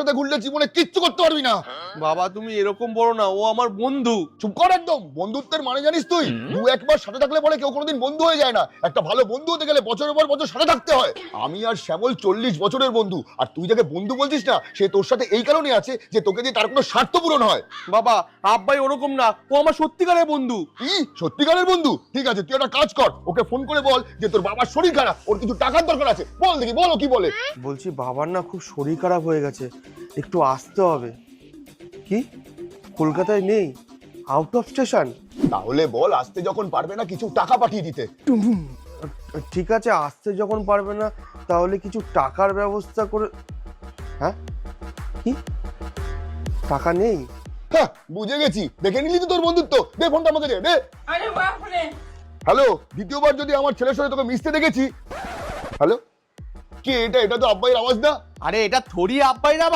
সাথে ঘুরলে জীবনে কিচ্ছু করতে পারবি না। বাবা তুমি এরকম বলো না, ও আমার বন্ধু। চুপ কর একদম। বন্ধুত্বের মানে জানিস তুই? দু একবার সাথে থাকলে পরে কেউ কোনোদিন বন্ধু হয়ে যায় না। একটা ভালো বন্ধু হতে গেলে বছরের পর বছর সাথে থাকতে হয়। আমি আর শ্যামল 40 বছরের বন্ধু, আর তুই যাকে বন্ধু বলছিস না, সে তোর সাথে এই কারণে আছে যে তোকে দিয়ে তার কোনো স্বার্থ পূরণ হয়। বাবা আব্বাই ওরকম না, ও আমার সত্যিকারের বন্ধু। কি সত্যিকারের বন্ধু? ঠিক আছে, তুই একটা কাজ কর, ওকে ফোন করে বল যে তোর বাবার শরীর খারাপ, ওর কিছু টাকার দরকার আছে। বল দেখি, বলো কি বলে। বলছি বাবার না খুব শরীর খারাপ হয়ে গেছে, একটু আসতে হবে। কি কলকাতায় নেই, আউট অফ স্টেশন? তাহলে বল আসতে যখন পারবে না কিছু টাকা পাঠিয়ে দিতে। ঠিক আছে, আসতে যখন পারবে না তাহলে কিছু টাকার ব্যবস্থা করে। হ্যাঁ কি টাকা নেই? হ্যাঁ বুঝে গেছি, দেখে নিলি তো তোর বন্ধুত্ব। দে ফোনটা আমাকে, দে দে। আরে বাপরে, হ্যালো, দ্বিতীয়বার যদি আমার ছেলের সাথে তোকে মিশতে দেখেছি। হ্যালো, কে এটা? এটা তো আব্বাইয়ের আওয়াজ না। আরে এটা থরি আব্বাই না।